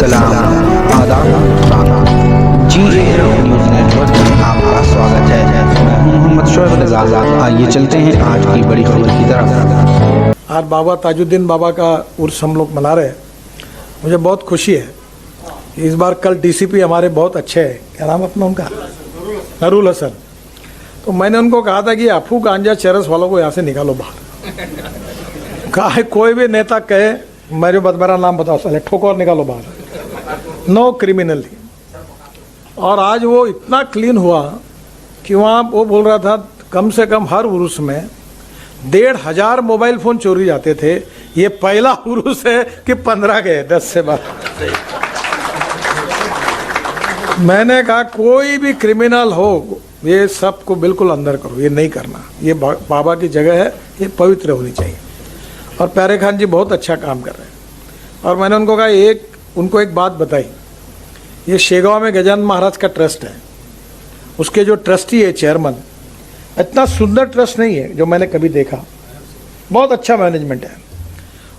सलाम, आदाब, GAN news network में आपका स्वागत है। मैं हूं मोहम्मद शोएब रज़ा। आइए चलते हैं आज की बड़ी खबर की तरफ। आज बाबा ताजुद्दीन बाबा का उर्स हम लोग मना रहे हैं। मुझे बहुत खुशी है। इस बार कल DCP हमारे बहुत अच्छे हैं। क्या नाम अपना उनका? नरूल हसन। तो मैंने उनको कहा था कि अफू गांजा चरस वालों को यहाँ से निकालो बाहर। कहा है कोई भी नेता कहे मेरे मेरा नाम बताओ साले ठोकर निकालो बाहर, नो क्रिमिनल। और आज वो इतना क्लीन हुआ कि वहाँ वो बोल रहा था कम से कम हर उर्स में 1,500 मोबाइल फ़ोन चोरी जाते थे। ये पहला उर्स है कि 15 गए 10 से 12। मैंने कहा कोई भी क्रिमिनल हो ये सबको बिल्कुल अंदर करो, ये नहीं करना। ये बाबा की जगह है, ये पवित्र होनी चाहिए। और प्यारे खान जी बहुत अच्छा काम कर रहे हैं। और मैंने उनको कहा उनको एक बात बताई, ये शेगांव में गजानन महाराज का ट्रस्ट है, उसके जो ट्रस्टी है चेयरमैन, इतना सुंदर ट्रस्ट नहीं है जो मैंने कभी देखा। बहुत अच्छा मैनेजमेंट है।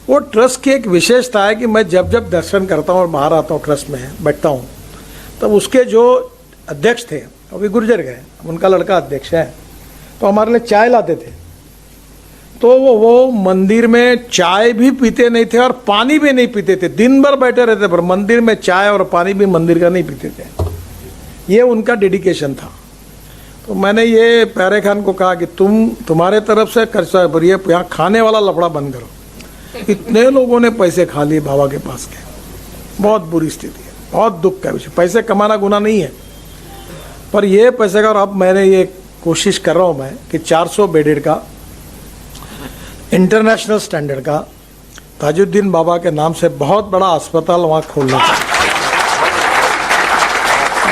वो ट्रस्ट की एक विशेषता है कि मैं जब जब दर्शन करता हूँ और बाहर आता हूँ ट्रस्ट में बैठता हूँ, तब उसके जो अध्यक्ष थे अभी गुजर गए, उनका लड़का अध्यक्ष है, तो हमारे लिए चाय लाते थे। तो वो मंदिर में चाय भी पीते नहीं थे और पानी भी नहीं पीते थे, दिन भर बैठे रहते, पर मंदिर में चाय और पानी भी मंदिर का नहीं पीते थे। ये उनका डेडिकेशन था। तो मैंने ये प्यारे खान को कहा कि तुम्हारे तरफ से खर्चा, पर ये यहाँ खाने वाला लफड़ा बंद करो। इतने लोगों ने पैसे खा लिए बाबा के पास के। बहुत बुरी स्थिति है, बहुत दुख का विषय। पैसे कमाना गुनाह नहीं है, पर ये पैसे का। और अब मैंने ये कोशिश कर रहा हूँ मैं कि 400 बेडेड का इंटरनेशनल स्टैंडर्ड का ताजुद्दीन बाबा के नाम से बहुत बड़ा अस्पताल वहाँ खोलना चाहिए।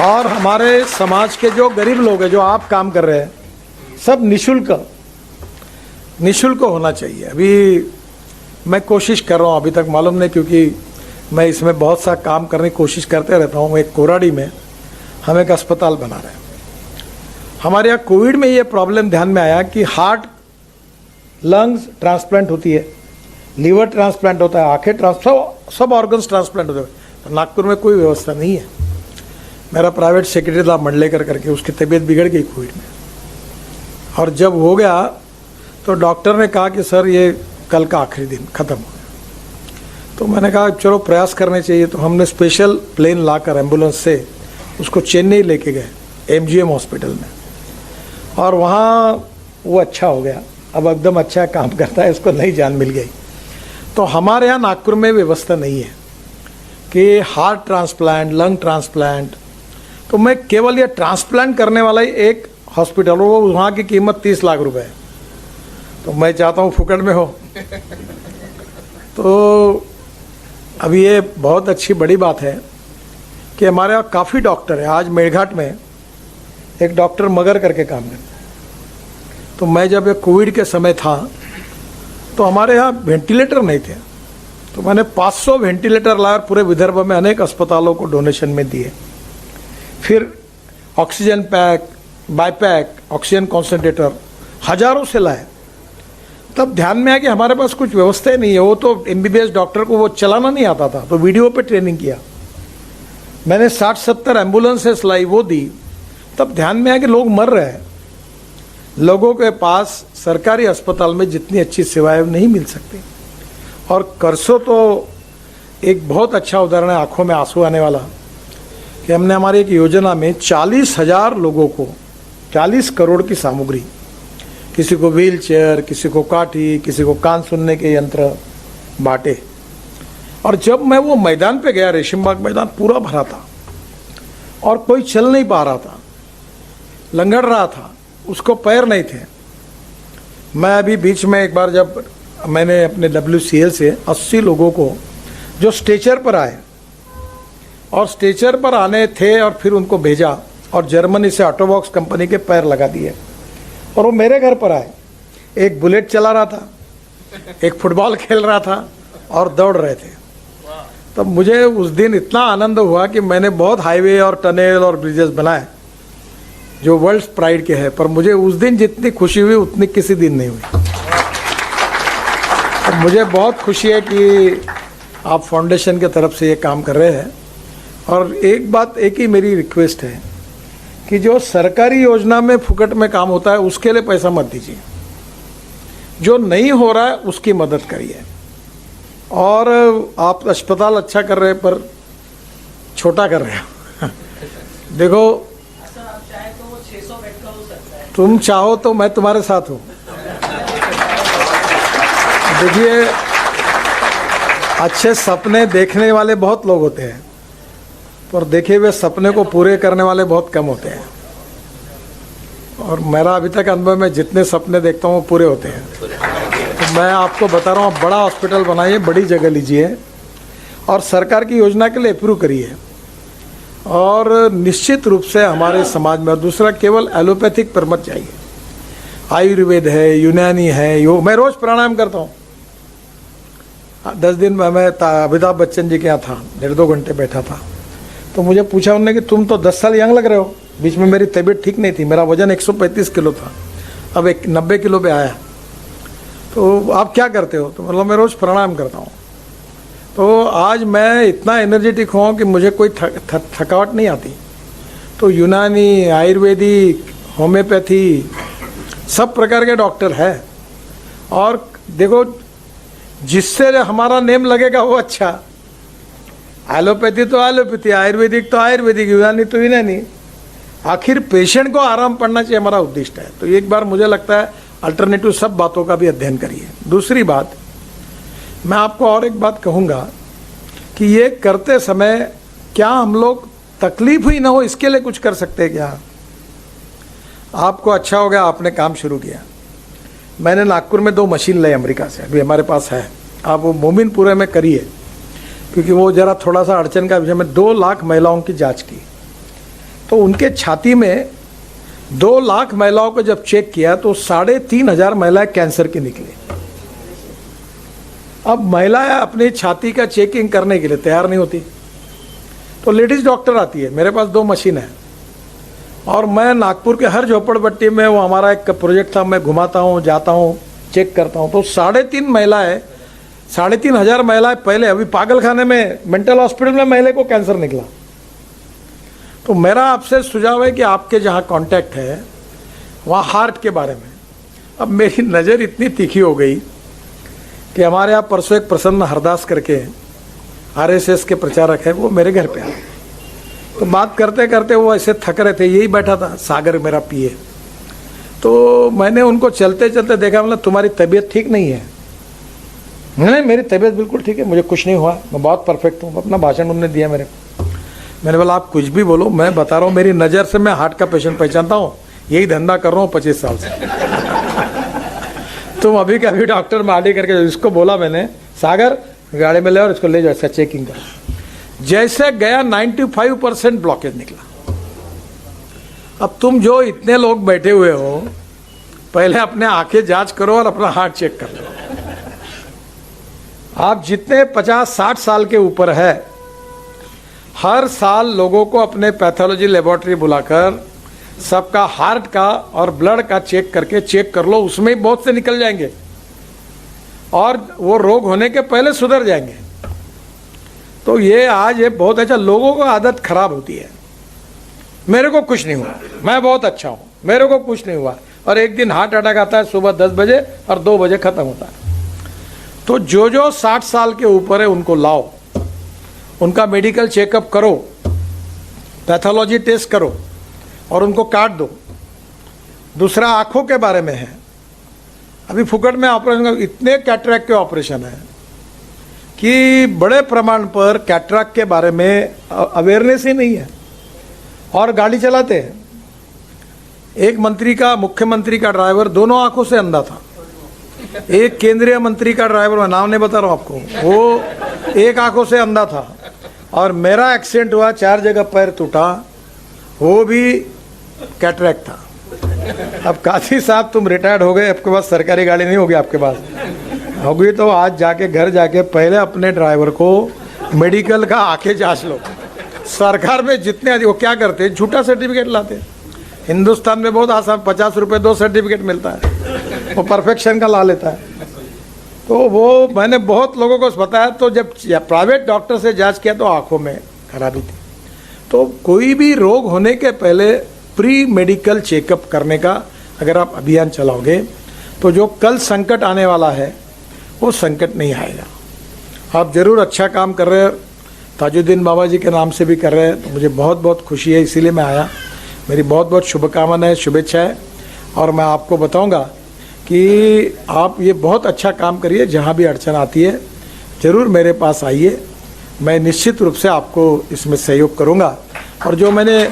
और हमारे समाज के जो गरीब लोग हैं, जो आप काम कर रहे हैं, सब निःशुल्क होना चाहिए। अभी मैं कोशिश कर रहा हूँ, अभी तक मालूम नहीं, क्योंकि मैं इसमें बहुत सा काम करने की कोशिश करते रहता हूँ। एक कोराडी में हम एक अस्पताल बना रहे हैं। हमारे यहाँ कोविड में ये प्रॉब्लम ध्यान में आया कि हार्ट लंग्स ट्रांसप्लांट होती है, लीवर ट्रांसप्लांट होता है, आंखें सब ऑर्गन्स ट्रांसप्लांट होते हैं। तो नागपुर में कोई व्यवस्था नहीं है। मेरा प्राइवेट सेक्रेटरी था मंडलेकर करके, उसकी तबीयत बिगड़ गई कोविड में। और जब हो गया तो डॉक्टर ने कहा कि सर ये कल का आखिरी दिन ख़त्म हो गया। तो मैंने कहा चलो प्रयास करने चाहिए। तो हमने स्पेशल प्लेन लाकर एम्बुलेंस से उसको चेन्नई लेके गए MGM हॉस्पिटल में, और वहाँ वो अच्छा हो गया। अब एकदम अच्छा काम करता है, उसको नई जान मिल गई। तो हमारे यहाँ नागपुर में व्यवस्था नहीं है कि हार्ट ट्रांसप्लांट, लंग ट्रांसप्लांट। तो मैं केवल ये ट्रांसप्लांट करने वाला ही एक हॉस्पिटल हो, वो वहाँ की कीमत 30 लाख रुपए है। तो मैं चाहता हूँ फुकट में हो। तो अब ये बहुत अच्छी बड़ी बात है कि हमारे यहाँ काफ़ी डॉक्टर है। आज मेड़घाट में एक डॉक्टर मगर करके काम करते हैं। तो मैं जब ये कोविड के समय था तो हमारे यहाँ वेंटिलेटर नहीं थे, तो मैंने 500 वेंटिलेटर लाकर पूरे विदर्भ में अनेक अस्पतालों को डोनेशन में दिए। फिर ऑक्सीजन पैक, बाईपैक, ऑक्सीजन कॉन्सेंट्रेटर हज़ारों से लाए। तब ध्यान में आया कि हमारे पास कुछ व्यवस्था ही नहीं है। वो तो MBBS डॉक्टर को वो चलाना नहीं आता था, तो वीडियो पे ट्रेनिंग किया। मैंने 60-70 एम्बुलेंसेस लाई, वो दी। तब ध्यान में आया कि लोग मर रहे हैं, लोगों के पास सरकारी अस्पताल में जितनी अच्छी सेवाएं नहीं मिल सकती। और करसो तो एक बहुत अच्छा उदाहरण है, आंखों में आंसू आने वाला, कि हमने हमारी एक योजना में 40,000 लोगों को 40 करोड़ की सामग्री, किसी को व्हील चेयर, किसी को काठी, किसी को कान सुनने के यंत्र बांटे। और जब मैं वो मैदान पे गया, रेशमबाग मैदान पूरा भरा था और कोई चल नहीं पा रहा था, लंगड़ रहा था, उसको पैर नहीं थे। मैं अभी बीच में एक बार जब मैंने अपने WCL से 80 लोगों को जो स्ट्रेचर पर आए, और स्ट्रेचर पर आने थे, और फिर उनको भेजा और जर्मनी से ऑटोबॉक्स कंपनी के पैर लगा दिए, और वो मेरे घर पर आए। एक बुलेट चला रहा था, एक फुटबॉल खेल रहा था, और दौड़ रहे थे। तब मुझे उस दिन इतना आनंद हुआ कि मैंने बहुत हाईवे और टनल और ब्रिजेस बनाए जो वर्ल्ड प्राइड के हैं, पर मुझे उस दिन जितनी खुशी हुई उतनी किसी दिन नहीं हुई। मुझे बहुत खुशी है कि आप फाउंडेशन के तरफ से ये काम कर रहे हैं। और एक बात, एक ही मेरी रिक्वेस्ट है कि जो सरकारी योजना में फुकट में काम होता है उसके लिए पैसा मत दीजिए, जो नहीं हो रहा है उसकी मदद करिए। और आप अस्पताल अच्छा कर रहे हैं पर छोटा कर रहे हो। देखो सर, आप चाहे तो वो 600 बेड का हो सकता है। तुम चाहो तो मैं तुम्हारे साथ हूँ। देखिए, अच्छे सपने देखने वाले बहुत लोग होते हैं पर देखे हुए सपने को पूरे करने वाले बहुत कम होते हैं। और मेरा अभी तक अनुभव में जितने सपने देखता हूँ वो पूरे होते हैं। तो मैं आपको बता रहा हूँ, बड़ा हॉस्पिटल बनाइए, बड़ी जगह लीजिए और सरकार की योजना के लिए अप्रूव करिए। और निश्चित रूप से हमारे समाज में, और दूसरा केवल एलोपैथिक पर मत जाइए, आयुर्वेद है, यूनानी है, योग। मैं रोज़ प्राणायाम करता हूँ। 10 दिन में मैं अमिताभ बच्चन जी के यहाँ था, 1.5-2 घंटे बैठा था। तो मुझे पूछा उन्होंने कि तुम तो 10 साल यंग लग रहे हो। बीच में मेरी तबीयत ठीक नहीं थी, मेरा वजन 135 किलो था, अब 90 किलो पे आया। तो आप क्या करते हो? तो मतलब मैं रोज़ प्राणायाम करता हूँ। तो आज मैं इतना एनर्जेटिक हूँ कि मुझे कोई थकावट नहीं आती। तो यूनानी, आयुर्वेदिक, होम्योपैथी, सब प्रकार के डॉक्टर है। और देखो, जिससे हमारा नेम लगेगा वो अच्छा। एलोपैथी तो एलोपैथी, आयुर्वेदिक तो आयुर्वेदिक, यूनानी तो यूनानी। आखिर पेशेंट को आराम पड़ना चाहिए, हमारा उद्देश्य है। तो एक बार मुझे लगता है अल्टरनेटिव सब बातों का भी अध्ययन करिए। दूसरी बात, मैं आपको और एक बात कहूँगा कि ये करते समय क्या हम लोग तकलीफ ही ना हो इसके लिए कुछ कर सकते हैं क्या? आपको अच्छा हो गया, आपने काम शुरू किया। मैंने नागपुर में 2 मशीन लाई अमेरिका से, अभी हमारे पास है। आप वो मोमिनपुरे में करिए, क्योंकि वो ज़रा थोड़ा सा अड़चन का विषय में 2 लाख महिलाओं की जांच की। तो उनके छाती में 2 लाख महिलाओं को जब चेक किया तो 3,500 महिलाएं कैंसर की निकली। अब महिलाएं अपनी छाती का चेकिंग करने के लिए तैयार नहीं होती, तो लेडीज डॉक्टर आती है। मेरे पास 2 मशीन है और मैं नागपुर के हर झोपड़पट्टी में, वो हमारा एक प्रोजेक्ट था, मैं घुमाता हूँ, जाता हूँ, चेक करता हूँ। तो 3,500 महिलाएं पहले, अभी पागलखाने में, मेंटल हॉस्पिटल में महिला को कैंसर निकला। तो मेरा आपसे सुझाव है कि आपके जहाँ कांटेक्ट है वहाँ हार्ट के बारे में। अब मेरी नज़र इतनी तीखी हो गई कि हमारे यहाँ परसों एक प्रसन्न हरदास करके RSS के प्रचारक है, वो मेरे घर पे आए। तो बात करते करते वो ऐसे थक रहे थे, यही बैठा था सागर, मेरा पिए। तो मैंने उनको चलते चलते देखा, मतलब तुम्हारी तबीयत ठीक नहीं है? नहीं, मेरी तबीयत बिल्कुल ठीक है, मुझे कुछ नहीं हुआ, मैं बहुत परफेक्ट हूँ। अपना भाषण उन्होंने दिया मेरे को। मैंने बोला आप कुछ भी बोलो, मैं बता रहा हूँ मेरी नज़र से मैं हार्ट का पेशेंट पहचानता हूँ, यही धंधा कर रहा हूँ 25 साल से। तुम अभी के अभी डॉक्टर में आडी करके, इसको बोला मैंने, सागर गाड़ी में ले और इसको ले जाओ, इसका चेकिंग कर। जैसे गया 95% ब्लॉकेज निकला। अब तुम जो इतने लोग बैठे हुए हो, पहले अपने आंखें जांच करो और अपना हार्ट चेक कर लो। आप जितने 50-60 साल के ऊपर है, हर साल लोगों को अपने पैथोलॉजी लेबोरेटरी बुलाकर सबका हार्ट का और ब्लड का चेक करके चेक कर लो, उसमें ही बहुत से निकल जाएंगे और वो रोग होने के पहले सुधर जाएंगे। तो ये आज ये बहुत अच्छा, लोगों को आदत खराब होती है, मेरे को कुछ नहीं हुआ, मैं बहुत अच्छा हूँ, मेरे को कुछ नहीं हुआ, और एक दिन हार्ट अटैक आता है सुबह 10 बजे और 2 बजे खत्म होता है। तो जो 60 साल के ऊपर है उनको लाओ, उनका मेडिकल चेकअप करो, पैथोलॉजी टेस्ट करो और उनको काट दो। दूसरा आँखों के बारे में है, अभी फुकट में ऑपरेशन, इतने कैटरैक्ट के ऑपरेशन है कि बड़े प्रमाण पर कैटरैक्ट के बारे में अवेयरनेस ही नहीं है और गाड़ी चलाते हैं। एक मंत्री का, मुख्यमंत्री का ड्राइवर दोनों आंखों से अंधा था। एक केंद्रीय मंत्री का ड्राइवर, मैं नाम नहीं बता रहा हूँ आपको, वो एक आंखों से अंधा था। और मेरा एक्सीडेंट हुआ, 4 जगह पैर टूटा, वो भी कैटरैक्ट था। अब काशी साहब तुम रिटायर्ड हो गए, आपके पास सरकारी गाड़ी नहीं होगी, आपके पास होगी तो आज जाके घर जाके पहले अपने ड्राइवर को मेडिकल का आके जांच लो। सरकार में जितने वो क्या करते हैं, झूठा सर्टिफिकेट लाते हैं। हिंदुस्तान में बहुत आसान, 50 रुपये 2 सर्टिफिकेट मिलता है, वो परफेक्शन का ला लेता है। तो वो मैंने बहुत लोगों को बताया, तो जब प्राइवेट डॉक्टर से जांच किया तो आंखों में खराबी थी। तो कोई भी रोग होने के पहले प्री मेडिकल चेकअप करने का अगर आप अभियान चलाओगे तो जो कल संकट आने वाला है वो संकट नहीं आएगा। आप ज़रूर अच्छा काम कर रहे हैं, ताजुद्दीन बाबा जी के नाम से भी कर रहे हैं, तो मुझे बहुत बहुत खुशी है, इसीलिए मैं आया। मेरी बहुत बहुत शुभकामनाएं, शुभेच्छाएं, और मैं आपको बताऊंगा कि आप ये बहुत अच्छा काम करिए। जहाँ भी अड़चन आती है ज़रूर मेरे पास आइए, मैं निश्चित रूप से आपको इसमें सहयोग करूंगा। और जो मैंने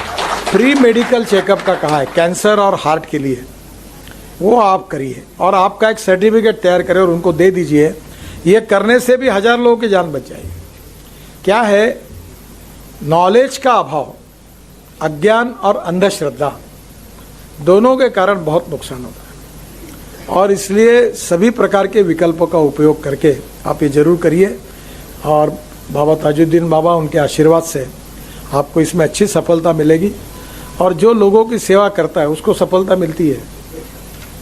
प्री मेडिकल चेकअप का कहा है कैंसर और हार्ट के लिए, वो आप करिए और आपका एक सर्टिफिकेट तैयार करें और उनको दे दीजिए। ये करने से भी 1000 लोगों की जान बच जाएगी। क्या है, नॉलेज का अभाव, अज्ञान और अंधश्रद्धा दोनों के कारण बहुत नुकसान होता है, और इसलिए सभी प्रकार के विकल्पों का उपयोग करके आप ये ज़रूर करिए। और बाबा ताजुद्दीन बाबा, उनके आशीर्वाद से आपको इसमें अच्छी सफलता मिलेगी, और जो लोगों की सेवा करता है उसको सफलता मिलती है।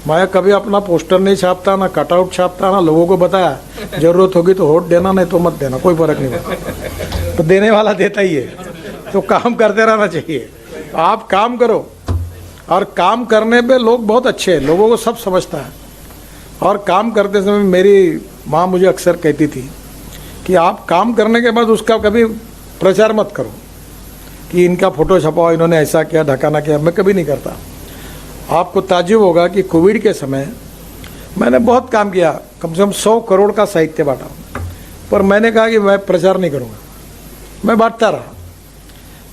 मैं कभी अपना पोस्टर नहीं छापता, ना कटआउट छापता, ना लोगों को बताया ज़रूरत होगी तो वोट देना, नहीं तो मत देना, कोई फ़र्क नहीं पड़ता। तो देने वाला देता ही है, तो काम करते रहना चाहिए। आप काम करो, और काम करने पे लोग बहुत अच्छे हैं, लोगों को सब समझता है। और काम करते समय मेरी माँ मुझे अक्सर कहती थी कि आप काम करने के बाद उसका कभी प्रचार मत करो कि इनका फ़ोटो छपाओ, इन्होंने ऐसा किया, ढकाना किया। मैं कभी नहीं करता। आपको ताज्जुब होगा कि कोविड के समय मैंने बहुत काम किया, कम से कम 100 करोड़ का साहित्य बांटा, पर मैंने कहा कि मैं प्रचार नहीं करूँगा, मैं बांटता रहा।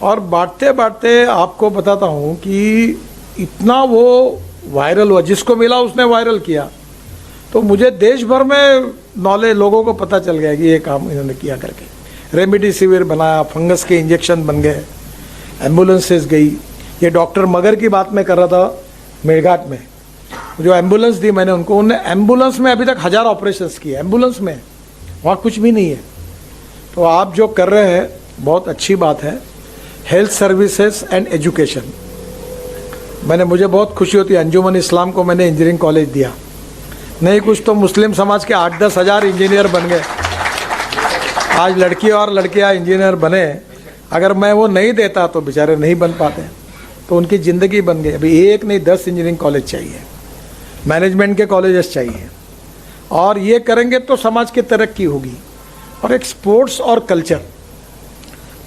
और बांटते बांटते आपको बताता हूँ कि इतना वो वायरल हुआ, जिसको मिला उसने वायरल किया, तो मुझे देश भर में नॉलेज, लोगों को पता चल गया कि ये काम इन्होंने किया करके। रेमडेसिविर बनाया, फंगस के इंजेक्शन बन गए, एम्बुलेंसेस गई। ये डॉक्टर मगर की बात मैं कर रहा था मेरघाट में, जो एम्बुलेंस दी मैंने उनको, उन्होंने एम्बुलेंस में अभी तक 1000 ऑपरेशंस किए, एम्बुलेंस में, वहाँ कुछ भी नहीं है। तो आप जो कर रहे हैं बहुत अच्छी बात है। हेल्थ सर्विसेज एंड एजुकेशन, मुझे बहुत खुशी होती है, अंजुमन इस्लाम को मैंने इंजीनियरिंग कॉलेज दिया, नहीं कुछ तो मुस्लिम समाज के 8-10 हज़ार इंजीनियर बन गए। आज लड़की और लड़कियां इंजीनियर बने, अगर मैं वो नहीं देता तो बेचारे नहीं बन पाते, तो उनकी ज़िंदगी बन गई। अभी एक नहीं 10 इंजीनियरिंग कॉलेज चाहिए, मैनेजमेंट के कॉलेजेस चाहिए, और ये करेंगे तो समाज की तरक्की होगी। और एक स्पोर्ट्स और कल्चर,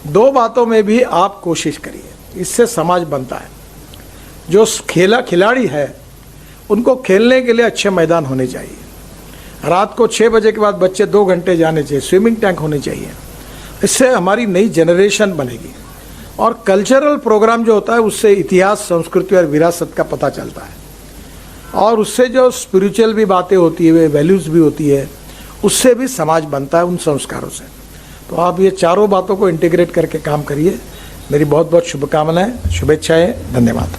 दो बातों में भी आप कोशिश करिए, इससे समाज बनता है। जो खिलाड़ी है उनको खेलने के लिए अच्छे मैदान होने चाहिए, रात को 6 बजे के बाद बच्चे 2 घंटे जाने चाहिए, स्विमिंग टैंक होने चाहिए। इससे हमारी नई जनरेशन बनेगी। और कल्चरल प्रोग्राम जो होता है उससे इतिहास, संस्कृति और विरासत का पता चलता है, और उससे जो स्पिरिचुअल भी बातें होती है, वैल्यूज़ भी होती है, उससे भी समाज बनता है उन संस्कारों से। तो आप ये चारों बातों को इंटीग्रेट करके काम करिए। मेरी बहुत बहुत शुभकामनाएं, शुभेच्छाएं, धन्यवाद।